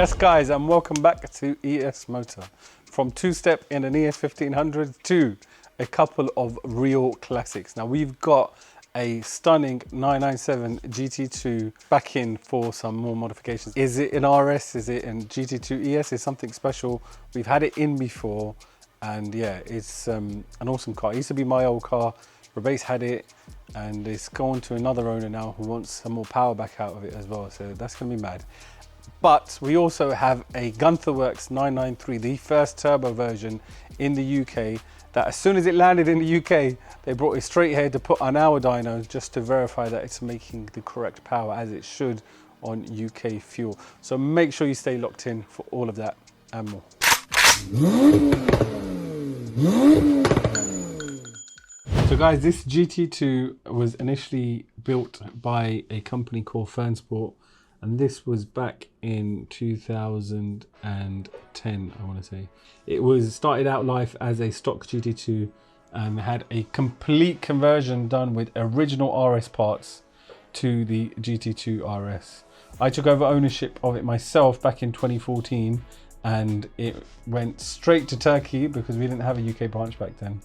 Yes guys, and welcome back to ESMOTOR. From two-step in an ES 1500 to a couple of real classics. Now we've got a stunning 997 GT2 back in for some more modifications. Is it in RS? Is it in GT2 ES? Is something special? We've had it in before, and yeah, it's an awesome car. It used to be my old car. Rebase had it, and it's gone to another owner now who wants some more power back out of it as well. So that's gonna be mad. But we also have a Gunther Works 993, the first turbo version in the UK, that as soon as it landed in the UK, they brought it straight here to put on our dyno just to verify that it's making the correct power as it should on UK fuel. So make sure you stay locked in for all of that and more. So guys, this GT2 was initially built by a company called Fernsport, and this was back in 2010, I want to say. It was started out life as a stock GT2 and had a complete conversion done with original RS parts to the GT2 RS. I took over ownership of it myself back in 2014, and it went straight to Turkey because we didn't have a UK branch back then.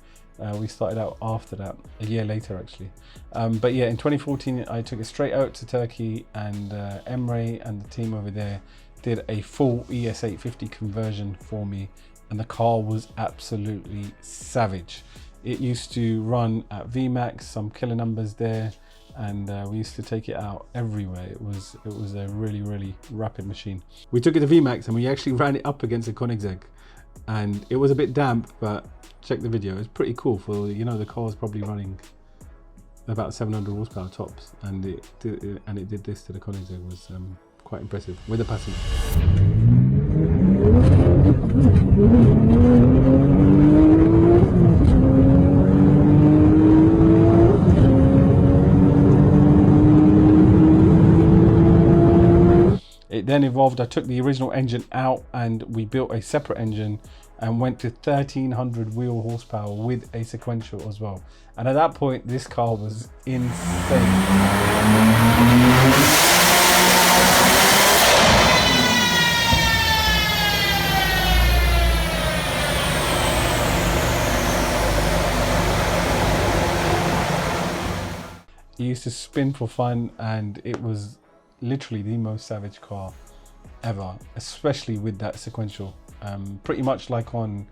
We started out after that, a year later actually. But yeah, in 2014, I took it straight out to Turkey, and Emre and the team over there did a full ES850 conversion for me, and the car was absolutely savage. It used to run at VMAX, some killer numbers there, and we used to take it out everywhere. It was a really rapid machine. We took it to VMAX and we actually ran it up against a Koenigsegg, and it was a bit damp, but check the video. It's pretty cool for, you know, the car was probably running about 700 horsepower tops, and it did this to the Koenigsegg. Was quite impressive with the passenger. It then evolved. I took the original engine out and we built a separate engine and went to 1300 wheel horsepower with a sequential as well. And at that point, this car was insane. It used to spin for fun, and it was literally the most savage car ever, especially with that sequential. Pretty much like on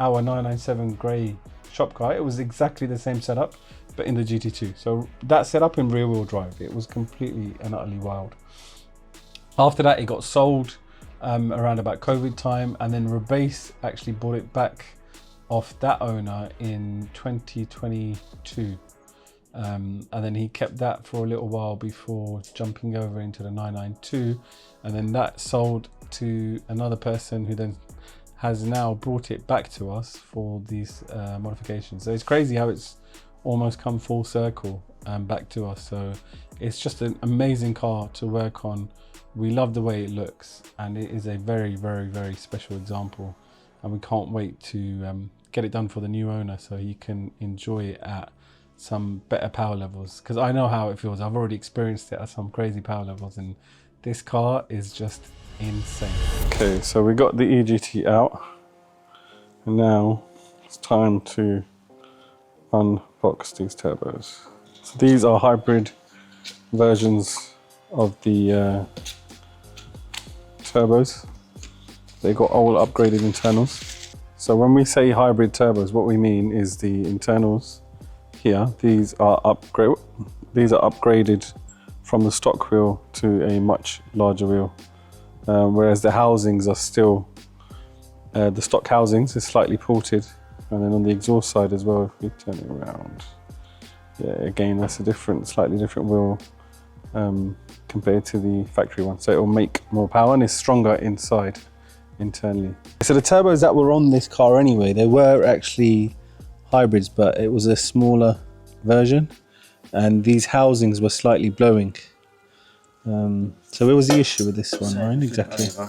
our 997 grey shop car, it was exactly the same setup, but in the GT2. So that setup in rear wheel drive, it was completely and utterly wild. After that, it got sold around about COVID time, and then Rebase actually bought it back off that owner in 2022. And then he kept that for a little while before jumping over into the 992, and then that sold to another person who then has now brought it back to us for these modifications. So it's crazy how it's almost come full circle back to us. So it's just an amazing car to work on. We love the way it looks, and it is a very special example, and we can't wait to get it done for the new owner so he can enjoy it at some better power levels, because I know how it feels. I've already experienced it at some crazy power levels, and this car is just insane. Okay, so we got the EGT out, and now it's time to unbox these turbos. So these are hybrid versions of the turbos. They got all upgraded internals. So when we say hybrid turbos, what we mean is the internals here, these are upgraded from the stock wheel to a much larger wheel, whereas the housings are still the stock housings is slightly ported. And then on the exhaust side as well, if we turn it around, yeah, again that's a slightly different wheel compared to the factory one, so it will make more power and is stronger inside internally. So the turbos that were on this car anyway, they were actually hybrids, but it was a smaller version, and these housings were slightly blowing. So where was the issue with this one, Ryan? Exactly. You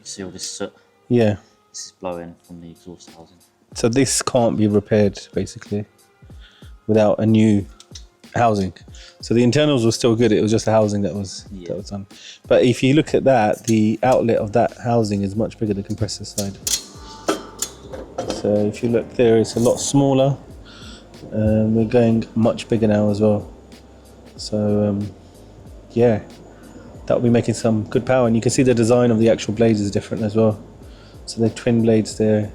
see all this soot? Yeah. This is blowing from the exhaust housing. So this can't be repaired basically without a new housing. So the internals were still good. It was just the housing that was done. But if you look at that, the outlet of that housing is much bigger than the compressor side. So if you look there, it's a lot smaller. We're going much bigger now as well. So yeah, that will be making some good power. And you can see the design of the actual blades is different as well. So they're twin blades there,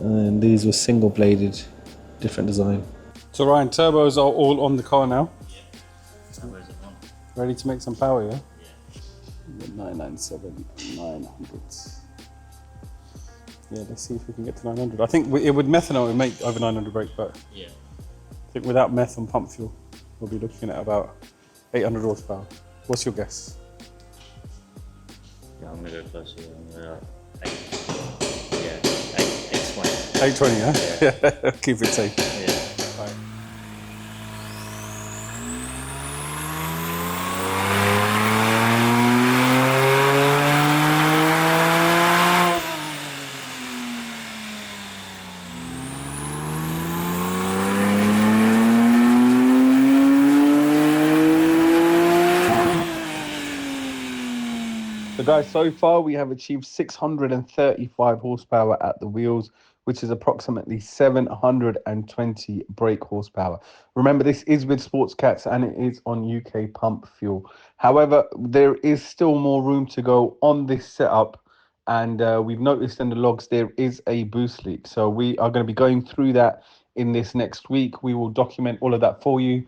and these were single bladed, different design. So Ryan, turbos are all on the car now. Turbos are on. Ready to make some power, yeah? Yeah. 997, 900. Yeah, let's see if we can get to 900. I think it would methanol, it would make over 900 brake, but Yeah. I think without meth and pump fuel, we'll be looking at about 800 horsepower. What's your guess? Yeah, I'm gonna go closer. I'm gonna 820. 820, yeah? Yeah. Keep it safe. Yeah. Right. So guys, so far we have achieved 635 horsepower at the wheels, which is approximately 720 brake horsepower. Remember, this is with Sports Cats and it is on UK pump fuel. However, there is still more room to go on this setup, and we've noticed in the logs there is a boost leak. So we are going to be going through that in this next week. We will document all of that for you.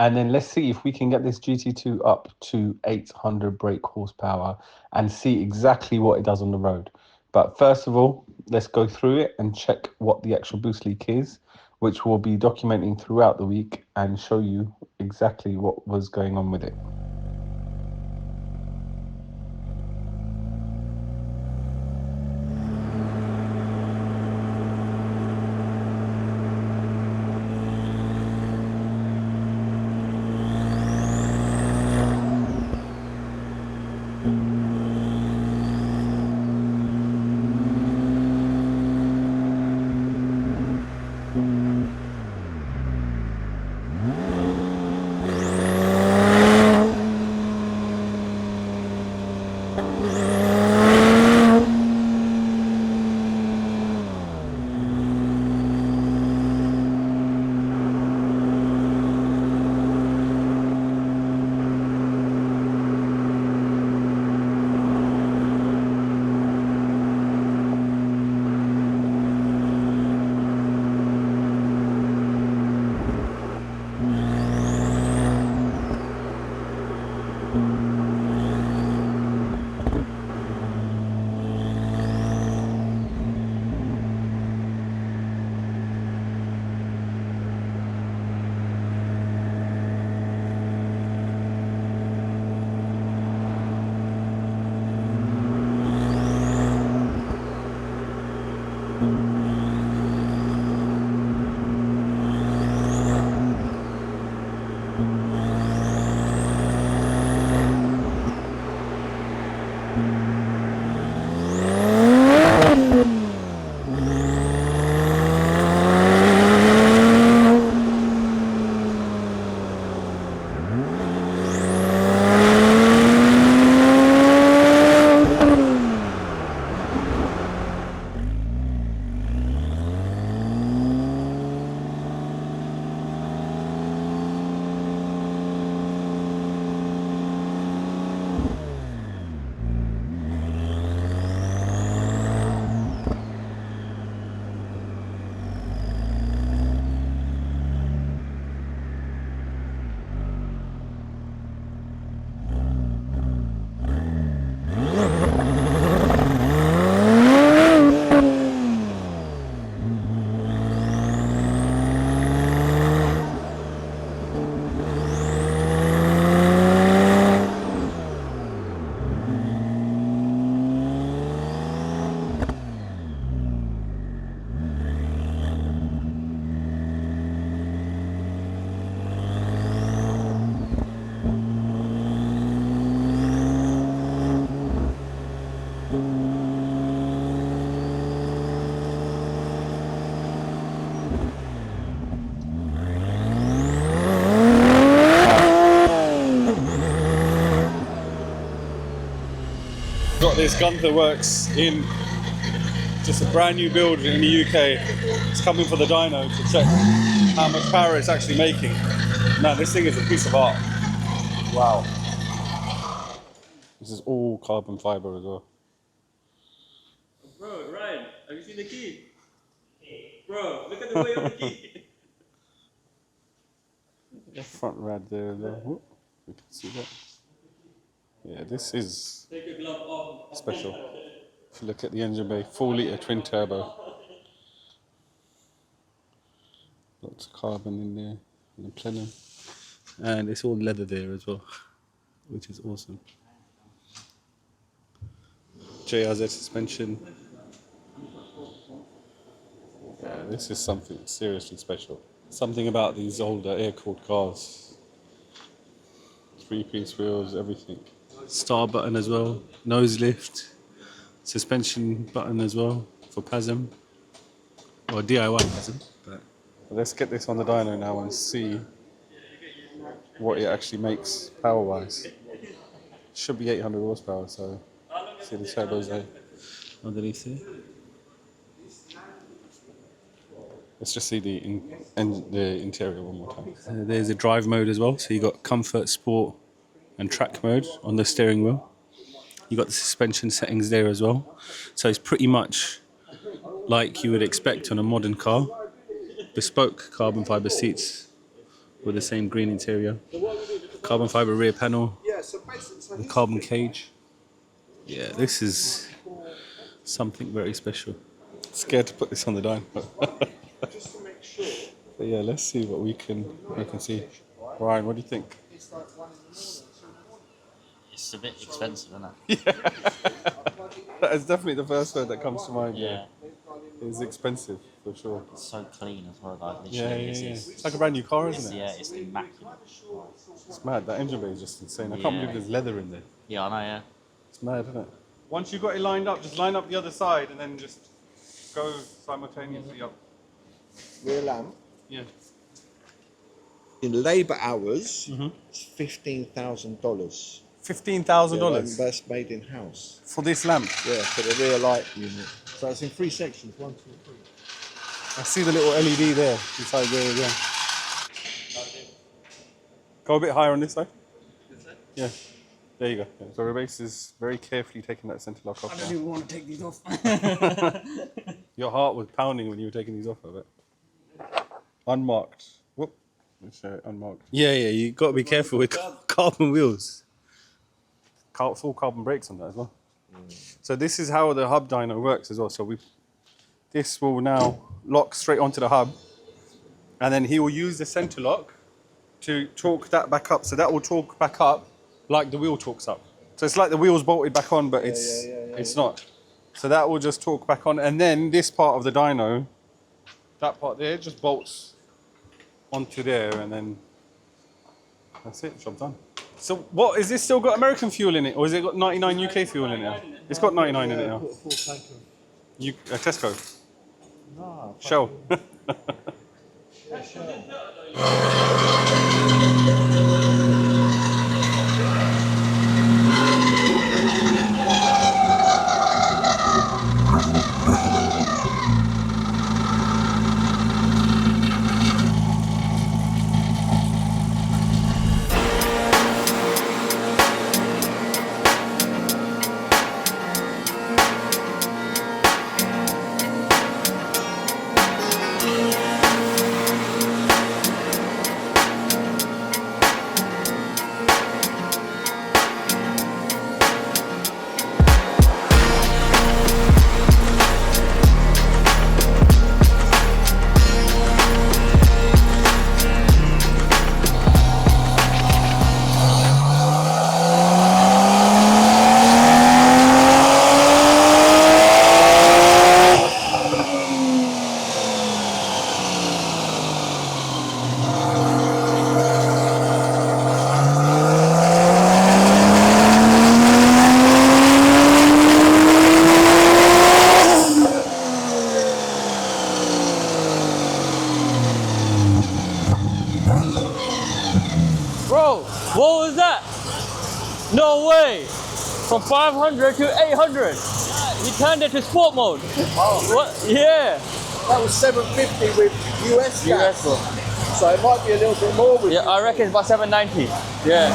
And then let's see if we can get this GT2 up to 800 brake horsepower and see exactly what it does on the road. But first of all, let's go through it and check what the actual boost leak is, which we'll be documenting throughout the week and show you exactly what was going on with it. This Gunther Works in just a brand new build in the UK. It's coming for the dyno to check how much power it's actually making. Man, this thing is a piece of art. Wow. This is all carbon fiber as well. Bro, Ryan, have you seen the key? Bro, look at the way of the key. Front rad there as well. Whoop, we can see that. Yeah, this is Take your glove off. special. If you look at the engine bay, 4 litre twin turbo. Lots of carbon in there, and the plenum. And it's all leather there as well, which is awesome. JRZ suspension. Yeah, this is something seriously special. Something about these older air-cooled cars. 3-piece wheels, everything. Star button as well, nose lift, suspension button as well for PASM, or DIY PASM. But let's get this on the dyno now and see what it actually makes power-wise. Should be 800 horsepower, so see the turbos there underneath there. Let's just see the interior one more time. There's a drive mode as well, so you got comfort, sport, and track mode on the steering wheel. You got the suspension settings there as well, so it's pretty much like you would expect on a modern car. Bespoke carbon fiber seats with the same green interior, carbon fiber rear panel, the carbon cage. Yeah, this is something very special. Scared to put this on the dyno. But yeah, let's see what we can see. Ryan, what do you think? It's a bit expensive, isn't it? Yeah. That is definitely the first word that comes to mind. Yeah. It's expensive, for sure. It's so clean as well, like Yeah, literally. yeah, yeah. It's like a brand new car, isn't it? Yeah, it's immaculate. It's mad. That engine bay is just insane. I can't Yeah. believe there's leather in there. Yeah, I know, yeah. It's mad, isn't it? Once you've got it lined up, just line up the other side and then just go simultaneously up. Rear lamp. Yeah. In labour hours, it's $15,000. $15,000 That's made in house. for this lamp. Yeah, for the rear light unit. So it's in 3 sections, 1, 2, 3. I see the little LED there inside there as well. Go a bit higher on this side. Yeah. There you go. Yeah. So Rebase is very carefully taking that centre lock off. I don't even want to take these off. Your heart was pounding when you were taking these off, I bet. Unmarked. Whoop. Let's show it unmarked. Yeah, yeah, you got to be careful with carbon wheels. Full carbon brakes on that as well. So this is how the hub dyno works as well. So this will now lock straight onto the hub, and then he will use the centre lock to torque that back up. So that will torque back up like the wheel torques up. So it's like the wheel's bolted back on, but it's not. So that will just torque back on, and then this part of the dyno, that part there, just bolts onto there, and then that's it, job done. So what, is this still got American fuel in it, or has it got 99 UK fuel in it? It's got 99 in it now. Full tank of... Tesco? No, Shell? Bro, what was that? No way! From 500 to 800. He turned it to sport mode. Oh. What? Yeah. That was 750 with US gas. bro. So it might be a little bit more with Yeah, I reckon it's about 790. Yeah.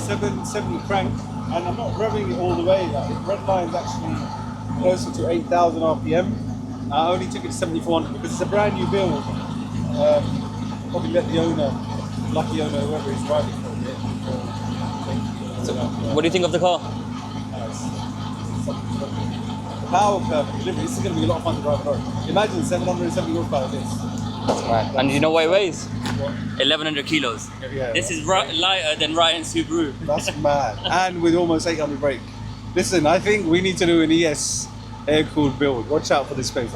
770 crank, and I'm not revving it all the way. That red line's actually closer to 8,000 RPM. I only took it to 7,400 because it's a brand new build. Probably let the owner, lucky owner, whoever is driving for a bit. What do you think of the car? Power curve delivery. This is going to be a lot of fun to drive on. Imagine 770 horsepower. This. Right. And you know what it weighs? 1,100 kilos. Yeah, This is lighter than Ryan's Subaru. That's mad. And with almost 800 brake. Listen, I think we need to do an ES air-cooled build. Watch out for this space.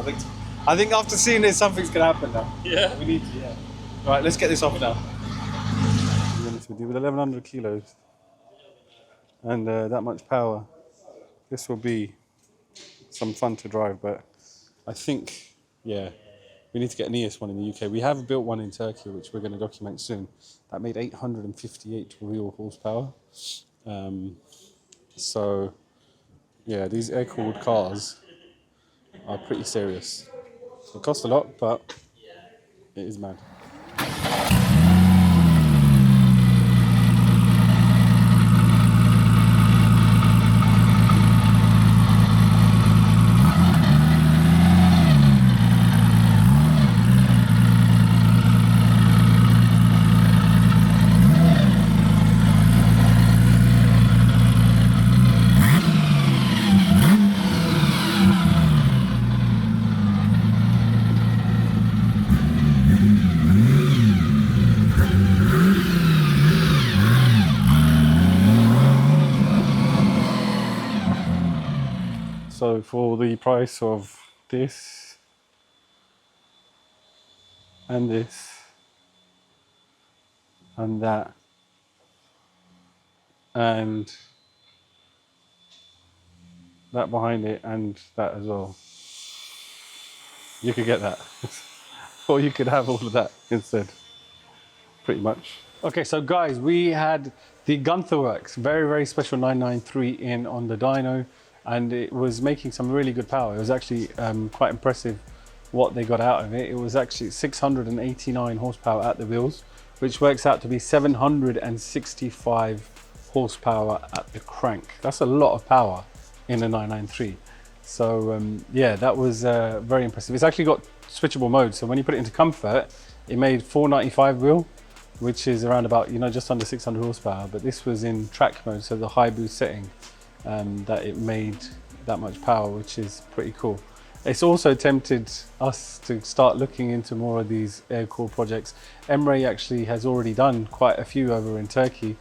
I think after seeing this, something's gonna happen now. Yeah. We need to. Yeah. Right, let's get this off now. With 1,100 kilos and that much power, this will be some fun to drive. But I think, yeah, we need to get an ES one in the UK. We have built one in Turkey, which we're going to document soon. That made 858 real horsepower. So, yeah, these air-cooled cars are pretty serious. It costs a lot, but it is mad. So for the price of this and this and that and that behind it and that as well, you could get that. Or you could have all of that instead, pretty much. Okay, so guys, we had the Gunther Works, very, very special 993 in on the dyno. And it was making some really good power. It was actually quite impressive what they got out of it. It was actually 689 horsepower at the wheels, which works out to be 765 horsepower at the crank. That's a lot of power in a 993. So yeah, that was very impressive. It's actually got switchable mode. So when you put it into comfort, it made 495 wheel, which is around about, you know, just under 600 horsepower. But this was in track mode, so the high boost setting. That it made that much power, which is pretty cool. It's also tempted us to start looking into more of these air-cooled projects. Emre actually has already done quite a few over in Turkey,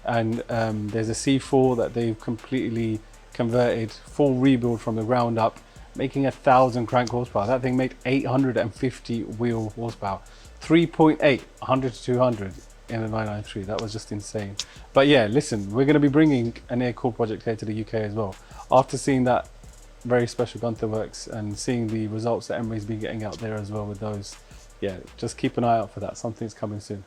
and there's a C4 that they've completely converted, full rebuild from the ground up, making 1,000 crank horsepower. That thing made 850 wheel horsepower, 3.8, 100 to 200. In a 993, that was just insane. But yeah, listen, we're going to be bringing an air-cooled project here to the UK as well. After seeing that very special Gunther Works and seeing the results that Emre's been getting out there as well with those, yeah, just keep an eye out for that. Something's coming soon.